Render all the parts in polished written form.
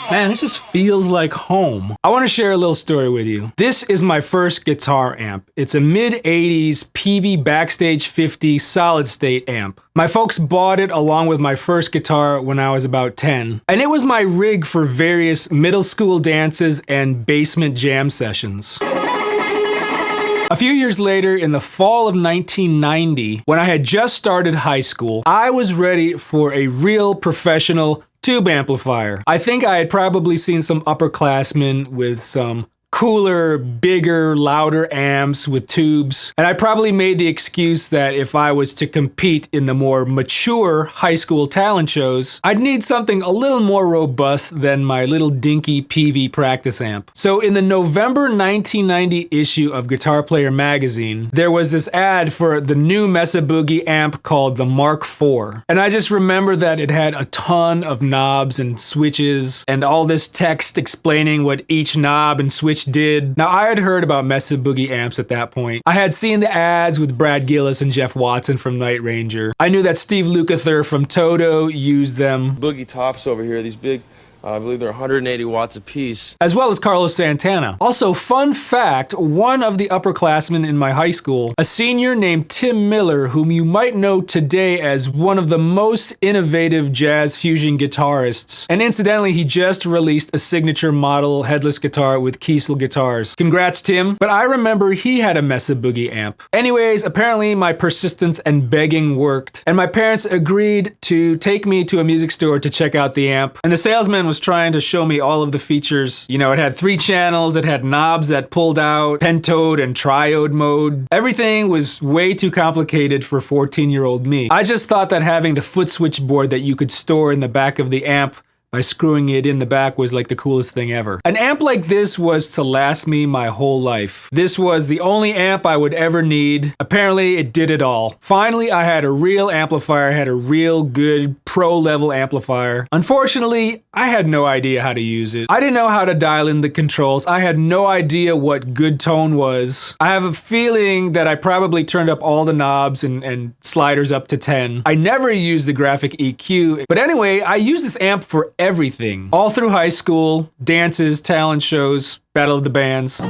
Man, this just feels like home. I want to share a little story with you. This is my first guitar amp. It's a mid-80s PV Backstage 50 solid-state amp. My folks bought it along with my first guitar when I was about 10. And it was my rig for various middle school dances and basement jam sessions. A few years later, in the fall of 1990, when I had just started high school, I was ready for a real professional tube amplifier. I think I had probably seen some upperclassmen with some cooler, bigger, louder amps with tubes, and I probably made the excuse that if I was to compete in the more mature high school talent shows, I'd need something a little more robust than my little dinky PV practice amp. So in the November 1990 issue of Guitar Player magazine, there was this ad for the new Mesa Boogie amp called the Mark IV. And I just remember that it had a ton of knobs and switches and all this text explaining what each knob and switch did. Now, I had heard about Mesa Boogie amps at that point. I had seen the ads with Brad Gillis and Jeff Watson from Night Ranger. I knew that Steve Lukather from Toto used them. Boogie tops over here, these big, I believe they're 180 watts a piece. As well as Carlos Santana. Also, fun fact, one of the upperclassmen in my high school, a senior named Tim Miller, whom you might know today as one of the most innovative jazz fusion guitarists. And incidentally, he just released a signature model headless guitar with Kiesel guitars. Congrats, Tim. But I remember he had a Mesa Boogie amp. Anyways, apparently my persistence and begging worked, and my parents agreed to take me to a music store to check out the amp. And the salesman was trying to show me all of the features. You know, it had 3 channels, it had knobs that pulled out, pentode and triode mode. Everything was way too complicated for 14-year-old me. I just thought that having the foot switchboard that you could store in the back of the amp by screwing it in the back was like the coolest thing ever. An amp like this was to last me my whole life. This was the only amp I would ever need. Apparently, it did it all. Finally, I had a real amplifier, I had a real good pro-level amplifier. Unfortunately, I had no idea how to use it. I didn't know how to dial in the controls. I had no idea what good tone was. I have a feeling that I probably turned up all the knobs and sliders up to 10. I never used the graphic EQ, but anyway, I used this amp for everything. All through high school, dances, talent shows, Battle of the Bands.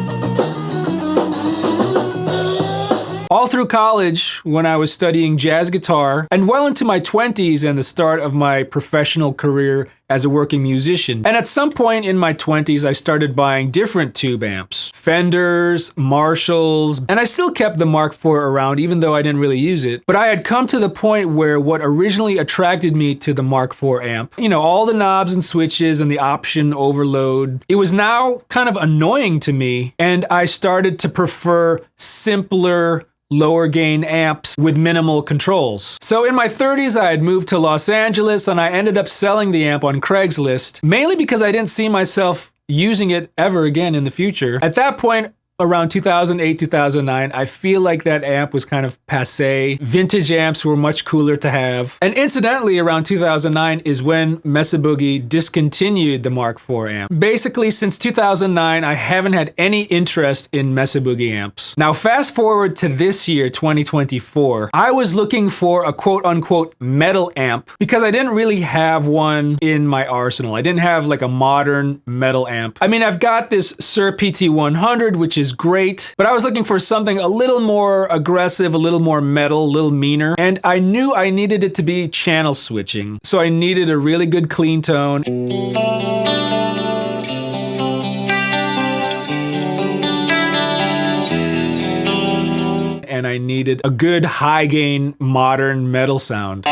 All through college, when I was studying jazz guitar, and well into my 20s and the start of my professional career as a working musician. And at some point in my 20s, I started buying different tube amps. Fenders, Marshalls, and I still kept the Mark IV around even though I didn't really use it. But I had come to the point where what originally attracted me to the Mark IV amp, you know, all the knobs and switches and the option overload, it was now kind of annoying to me, and I started to prefer simpler, lower gain amps with minimal controls. So in my 30s, I had moved to Los Angeles and I ended up selling the amp on Craigslist, mainly because I didn't see myself using it ever again in the future. At that point, around 2008, 2009, I feel like that amp was kind of passé. Vintage amps were much cooler to have. And incidentally, around 2009 is when Mesa Boogie discontinued the Mark IV amp. Basically, since 2009, I haven't had any interest in Mesa Boogie amps. Now, fast forward to this year, 2024, I was looking for a quote-unquote metal amp because I didn't really have one in my arsenal. I didn't have like a modern metal amp. I mean, I've got this Sir PT100, which is great, but I was looking for something a little more aggressive, a little more metal, a little meaner, and I knew I needed it to be channel switching. So I needed a really good clean tone. And I needed a good high gain modern metal sound.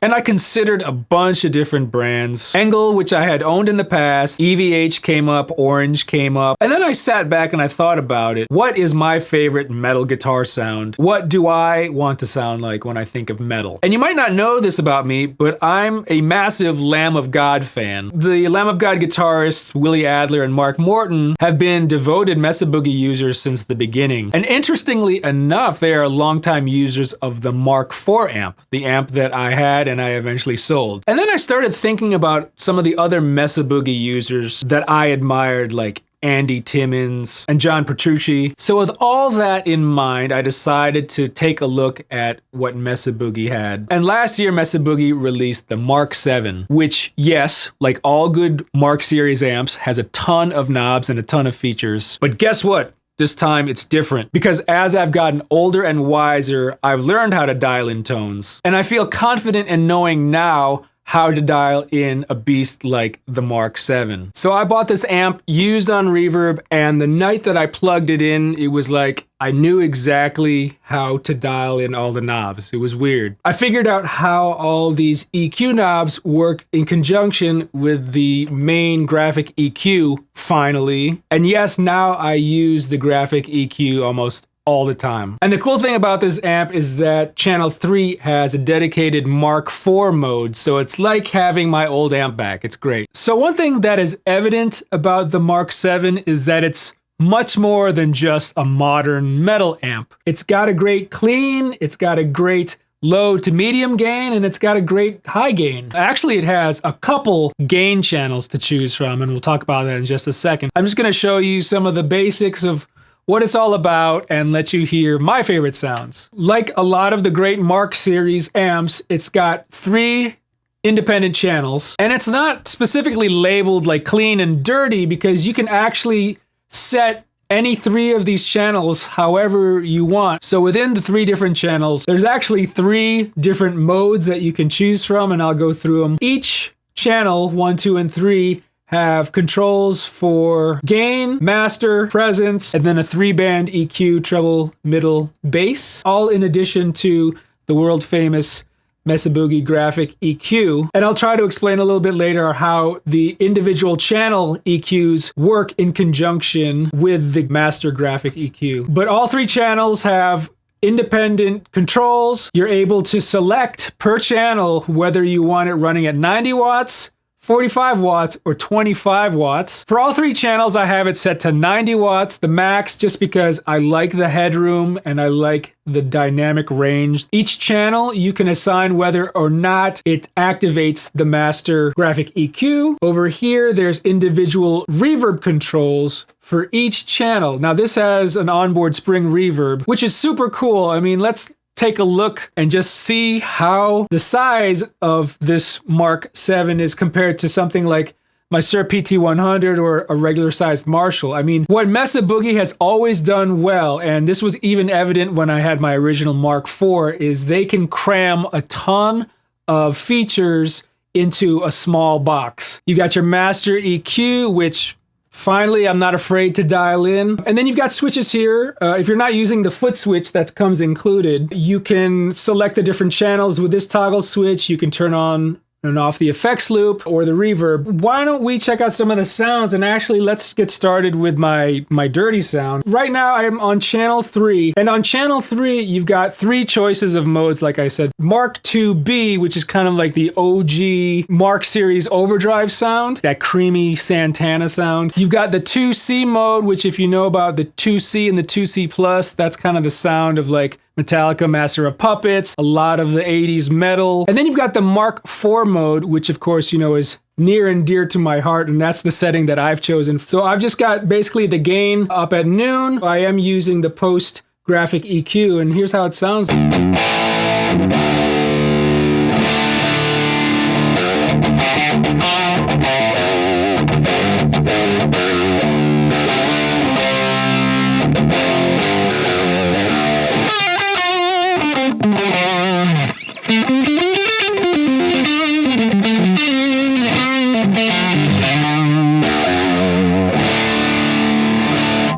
And I considered a bunch of different brands. Engel, which I had owned in the past, EVH came up, Orange came up. And then I sat back and I thought about it. What is my favorite metal guitar sound? What do I want to sound like when I think of metal? And you might not know this about me, but I'm a massive Lamb of God fan. The Lamb of God guitarists, Willie Adler and Mark Morton, have been devoted Mesa Boogie users since the beginning. And interestingly enough, they are longtime users of the Mark IV amp, the amp that I had and I eventually sold. And then I started thinking about some of the other Mesa Boogie users that I admired, like Andy Timmons, and John Petrucci. So with all that in mind, I decided to take a look at what Mesa Boogie had. And last year, Mesa Boogie released the Mark VII, which, yes, like all good Mark series amps, has a ton of knobs and a ton of features. But guess what? This time it's different, because as I've gotten older and wiser, I've learned how to dial in tones. And I feel confident in knowing now how to dial in a beast like the Mark VII. So I bought this amp used on Reverb, and the night that I plugged it in, it was like I knew exactly how to dial in all the knobs. It was weird. I figured out how all these EQ knobs work in conjunction with the main graphic EQ, finally. And yes, now I use the graphic EQ almost all the time. And the cool thing about this amp is that channel 3 has a dedicated Mark IV mode, so it's like having my old amp back. It's great. So one thing that is evident about the Mark VII is that it's much more than just a modern metal amp. It's got a great clean, it's got a great low to medium gain, and it's got a great high gain. Actually, it has a couple gain channels to choose from, and we'll talk about that in just a second. I'm just gonna show you some of the basics of what it's all about and let you hear my favorite sounds. Like a lot of the great Mark series amps, it's got 3 independent channels, and it's not specifically labeled like clean and dirty because you can actually set any 3 of these channels however you want. So within the 3 different channels, there's actually 3 different modes that you can choose from, and I'll go through them. Each channel, 1, 2, and 3, have controls for gain, master, presence, and then a 3-band EQ, treble, middle, bass, all in addition to the world famous Mesa Boogie graphic EQ. And I'll try to explain a little bit later how the individual channel EQs work in conjunction with the master graphic EQ. But all 3 channels have independent controls. You're able to select per channel whether you want it running at 90 watts, 45 watts, or 25 watts. For all 3 channels, I have it set to 90 watts, the max, just because I like the headroom and I like the dynamic range. Each channel, you can assign whether or not it activates the master graphic EQ. Over here, there's individual reverb controls for each channel. Now, this has an onboard spring reverb, which is super cool. I mean, let's take a look and just see how the size of this Mark VII is compared to something like my Sir PT100 or a regular sized Marshall. I mean, what Mesa Boogie has always done well, and this was even evident when I had my original Mark IV, is they can cram a ton of features into a small box. You got your master EQ, which finally, I'm not afraid to dial in. And then you've got switches here. If you're not using the foot switch that comes included, you can select the different channels with this toggle switch. You can turn on and off the effects loop or the reverb. Why don't we check out some of the sounds, and actually let's get started with my dirty sound. Right now I am on channel 3, and on channel 3 you've got 3 choices of modes, like I said. Mark IIB, which is kind of like the OG Mark series overdrive sound, that creamy Santana sound. You've got the 2C mode, which if you know about the 2C and the 2C Plus, that's kind of the sound of like Metallica, Master of Puppets, a lot of the 80s metal. And then you've got the Mark IV mode, which of course, you know, is near and dear to my heart, and that's the setting that I've chosen. So I've just got basically the gain up at noon. I am using the post graphic EQ, and here's how it sounds.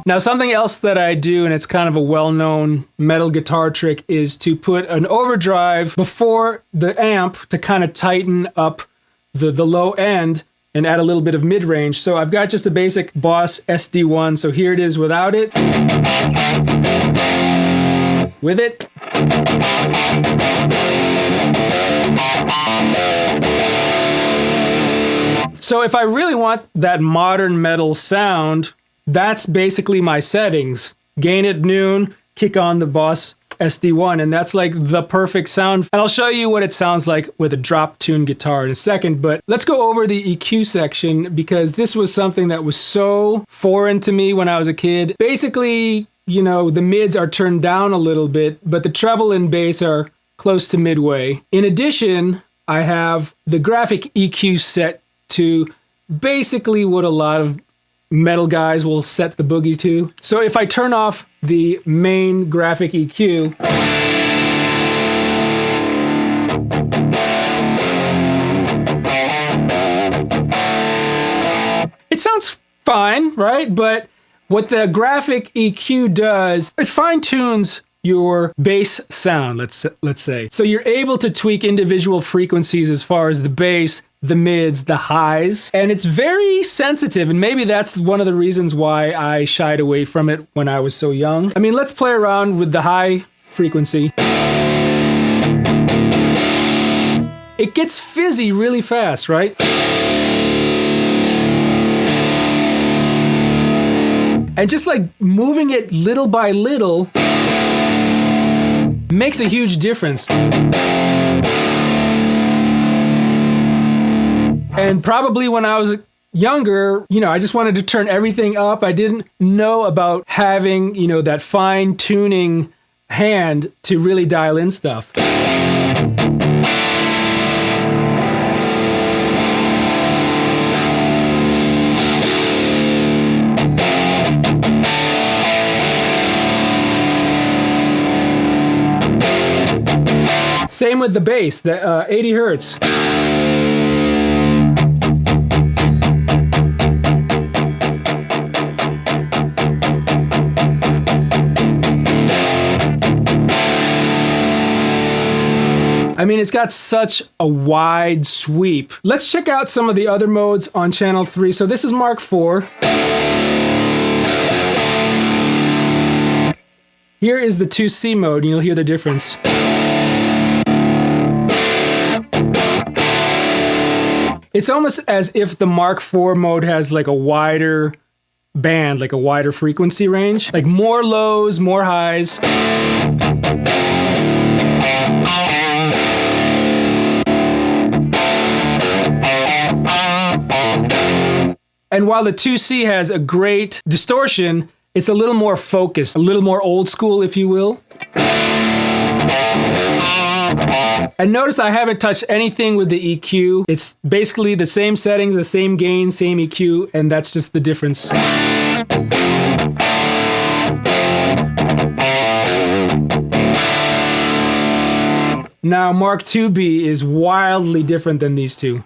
Now, something else that I do, and it's kind of a well-known metal guitar trick, is to put an overdrive before the amp to kind of tighten up the low end and add a little bit of mid-range. So I've got just a basic Boss SD1, so here it is without it. With it. So if I really want that modern metal sound, that's basically my settings. Gain at noon, kick on the Boss SD1, and that's like the perfect sound. And I'll show you what it sounds like with a drop tune guitar in a second, but let's go over the EQ section because this was something that was so foreign to me when I was a kid. Basically, you know, the mids are turned down a little bit, but the treble and bass are close to midway. In addition, I have the graphic EQ set to basically what a lot of metal guys will set the boogie to. So if I turn off the main graphic EQ, it sounds fine, right? But what the graphic EQ does, it fine-tunes your bass sound, let's say. So you're able to tweak individual frequencies as far as the bass, the mids, the highs, and it's very sensitive, and maybe that's one of the reasons why I shied away from it when I was so young. I mean, let's play around with the high frequency. It gets fizzy really fast, right? And just like moving it little by little makes a huge difference. And probably when I was younger, you know, I just wanted to turn everything up. I didn't know about having, you know, that fine tuning hand to really dial in stuff. Same with the bass, the 80 hertz. I mean, it's got such a wide sweep. Let's check out some of the other modes on channel 3. So this is Mark IV. Here is the 2C mode, and you'll hear the difference. It's almost as if the Mark IV mode has like a wider band, like a wider frequency range, like more lows, more highs. And while the 2C has a great distortion, it's a little more focused, a little more old school, if you will. And notice I haven't touched anything with the EQ. It's basically the same settings, the same gain, same EQ, and that's just the difference. Now, Mark IIB is wildly different than these two.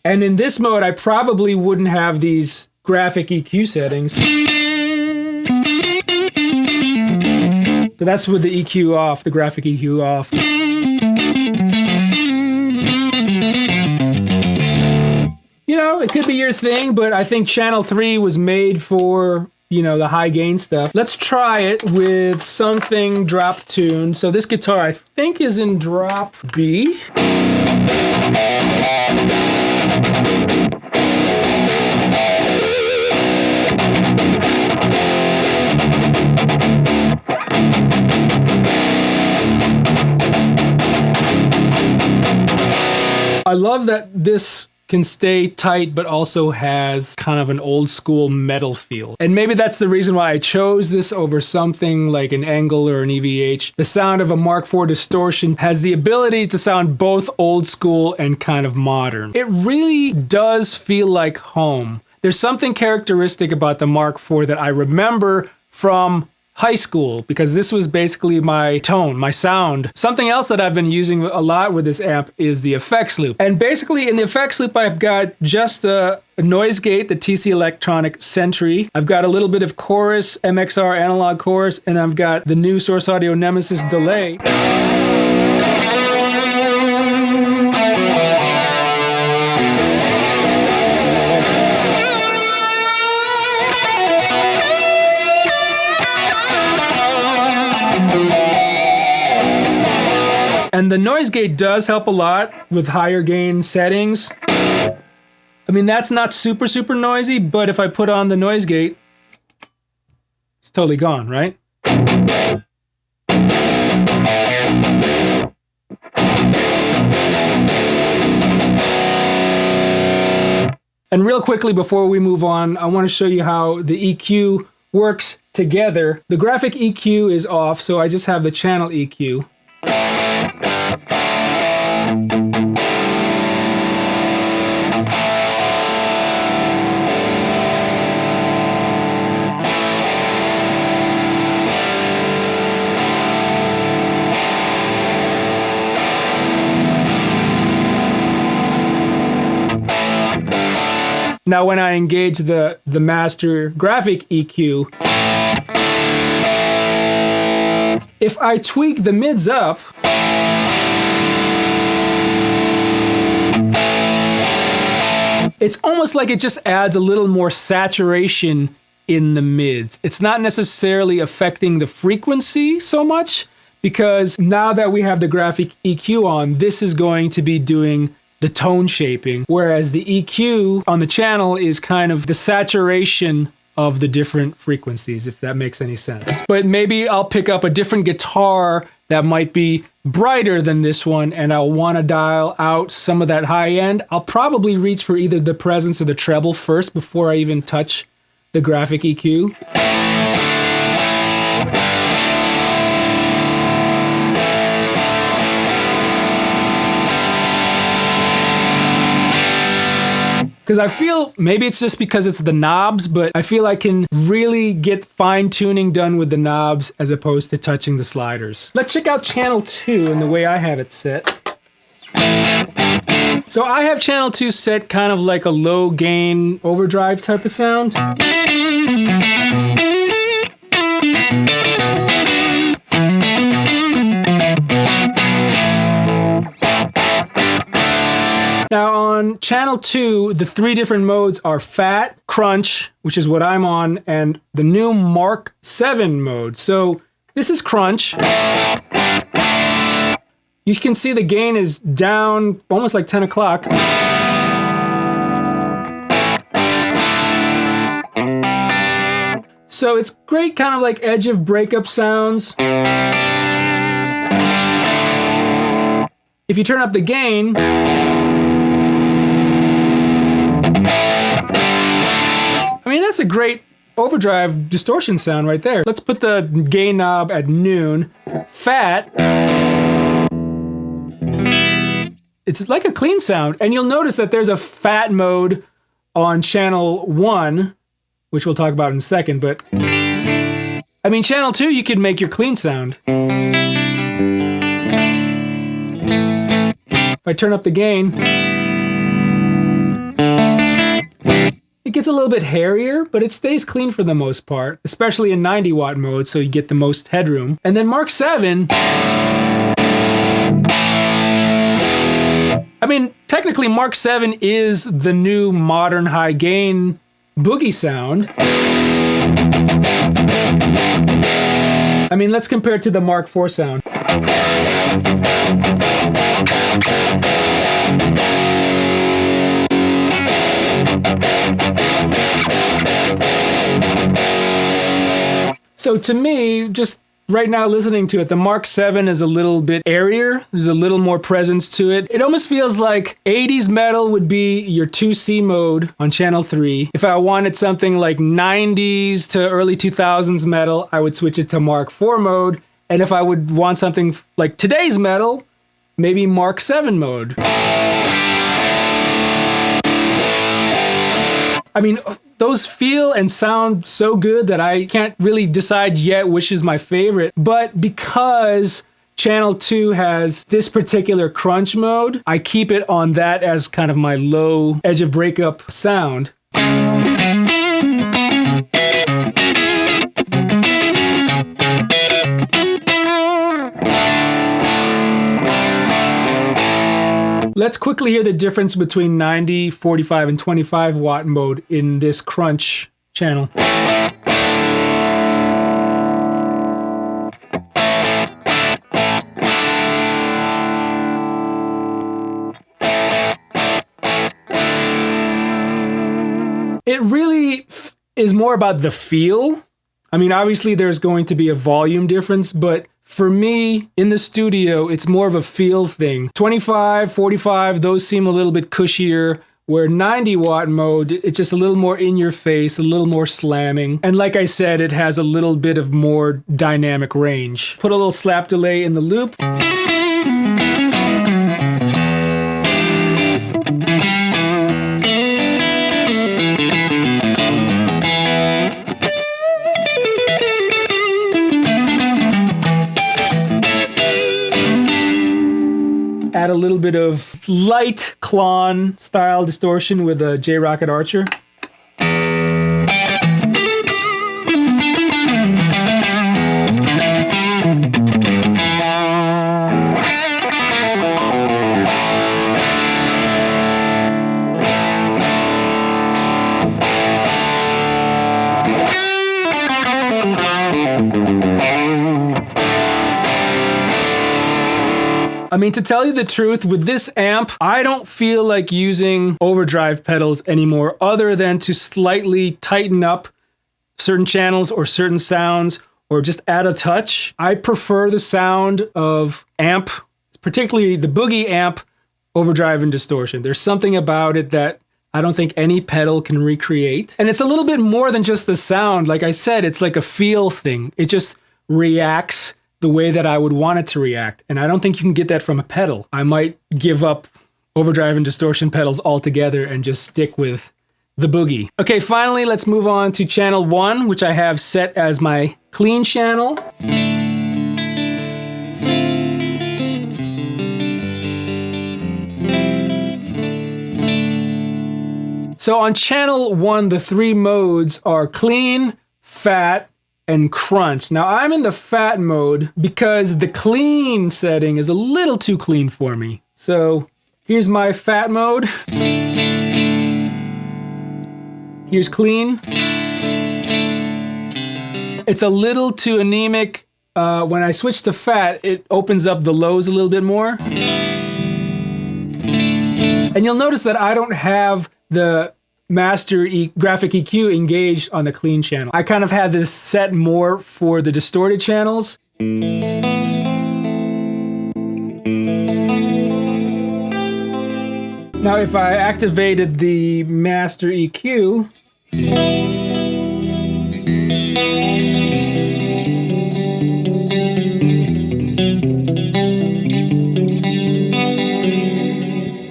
And in this mode, I probably wouldn't have these graphic EQ settings. So that's with the EQ off, the graphic EQ off. You know, it could be your thing, but I think channel 3 was made for, you know, the high gain stuff. Let's try it with something drop tuned. So this guitar, I think, is in drop B. I love that this can stay tight but also has kind of an old school metal feel. And maybe that's the reason why I chose this over something like an Angle or an EVH. The sound of a Mark IV distortion has the ability to sound both old school and kind of modern. It really does feel like home. There's something characteristic about the Mark IV that I remember from high school, because this was basically my tone, my sound. Something else that I've been using a lot with this amp is the effects loop. And basically in the effects loop, I've got just a noise gate, the TC Electronic Sentry. I've got a little bit of chorus, MXR analog chorus, and I've got the new Source Audio Nemesis delay. And the noise gate does help a lot with higher gain settings. I mean, that's not super, super noisy, but if I put on the noise gate, it's totally gone, right? And real quickly before we move on, I want to show you how the EQ works together. The graphic EQ is off, so I just have the channel EQ. Now when I engage the master graphic EQ, if I tweak the mids up, it's almost like it just adds a little more saturation in the mids. It's not necessarily affecting the frequency so much, because now that we have the graphic EQ on, this is going to be doing the tone shaping, whereas the EQ on the channel is kind of the saturation of the different frequencies, if that makes any sense. But maybe I'll pick up a different guitar that might be brighter than this one, and I'll want to dial out some of that high end. I'll probably reach for either the presence or the treble first before I even touch the graphic EQ. Because I feel, maybe it's just because it's the knobs, but I feel I can really get fine tuning done with the knobs as opposed to touching the sliders. Let's check out channel 2 and the way I have it set. So I have channel 2 set kind of like a low gain overdrive type of sound. Now on channel 2, the 3 different modes are fat, crunch, which is what I'm on, and the new Mark VII mode. So this is crunch. You can see the gain is down almost like 10 o'clock. So it's great kind of like edge of breakup sounds. If you turn up the gain, I mean, that's a great overdrive distortion sound right there. Let's put the gain knob at noon. Fat. It's like a clean sound. And you'll notice that there's a fat mode on channel 1, which we'll talk about in a second. But, I mean, channel 2, you can make your clean sound. If I turn up the gain, it gets a little bit hairier, but it stays clean for the most part, especially in 90 watt mode, so you get the most headroom. And then Mark VII, I mean, technically Mark VII is the new modern high gain boogie sound. I mean, let's compare it to the Mark IV sound. So to me, just right now listening to it, the Mark VII is a little bit airier. There's a little more presence to it. It almost feels like 80s metal would be your 2C mode on channel 3. If I wanted something like 90s to early 2000s metal, I would switch it to Mark IV mode. And if I would want something like today's metal, maybe Mark VII mode. I mean, those feel and sound so good that I can't really decide yet which is my favorite. But because channel 2 has this particular crunch mode, I keep it on that as kind of my low edge of breakup sound. Let's quickly hear the difference between 90, 45, and 25 watt mode in this crunch channel. It really is more about the feel. I mean, obviously there's going to be a volume difference, but for me, in the studio, it's more of a feel thing. 25, 45, those seem a little bit cushier, where 90 watt mode, it's just a little more in your face, a little more slamming. And like I said, it has a little bit of more dynamic range. Put a little slap delay in the loop. Add a little bit of light Klon style distortion with a J-Rocket Archer. I mean, to tell you the truth, with this amp, I don't feel like using overdrive pedals anymore, other than to slightly tighten up certain channels or certain sounds, or just add a touch. I prefer the sound of amp, particularly the Boogie amp, overdrive and distortion. There's something about it that I don't think any pedal can recreate. And it's a little bit more than just the sound. Like I said, it's like a feel thing. It just reacts the way that I would want it to react. And I don't think you can get that from a pedal. I might give up overdrive and distortion pedals altogether and just stick with the Boogie. Okay, finally, let's move on to channel 1, which I have set as my clean channel. So on channel 1, the 3 modes are clean, fat, and crunch. Now I'm in the fat mode because the clean setting is a little too clean for me. So here's my fat mode. Here's clean. It's a little too anemic. When I switch to fat, it opens up the lows a little bit more. And you'll notice that I don't have the master graphic EQ engaged on the clean channel. I kind of had this set more for the distorted channels. Now if I activated the master EQ,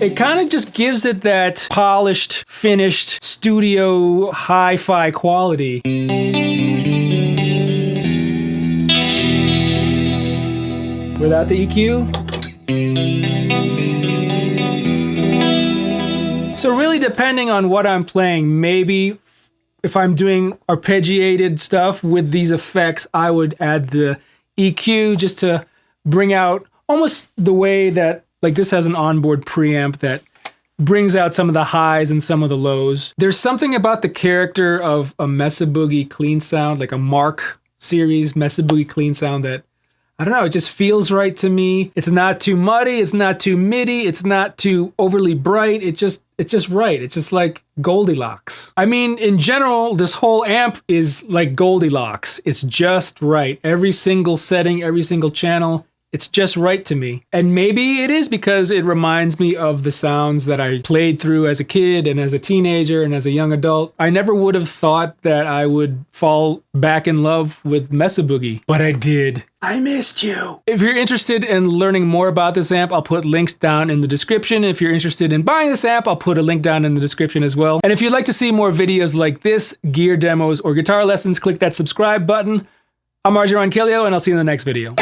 it kind of just gives it that polished, finished, studio, hi-fi quality. Without the EQ. So really depending on what I'm playing, maybe if I'm doing arpeggiated stuff with these effects, I would add the EQ just to bring out almost the way that, like this has an onboard preamp that brings out some of the highs and some of the lows. There's something about the character of a Mesa Boogie clean sound, like a Mark series Mesa Boogie clean sound that, I don't know, it just feels right to me. It's not too muddy, it's not too MIDI, it's not too overly bright, it's just right. It's just like Goldilocks. I mean, in general, this whole amp is like Goldilocks. It's just right. Every single setting, every single channel, it's just right to me. And maybe it is because it reminds me of the sounds that I played through as a kid and as a teenager and as a young adult. I never would have thought that I would fall back in love with Mesa Boogie, but I did. I missed you. If you're interested in learning more about this amp, I'll put links down in the description. If you're interested in buying this amp, I'll put a link down in the description as well. And if you'd like to see more videos like this, gear demos, or guitar lessons, click that subscribe button. I'm Ronquillo, and I'll see you in the next video.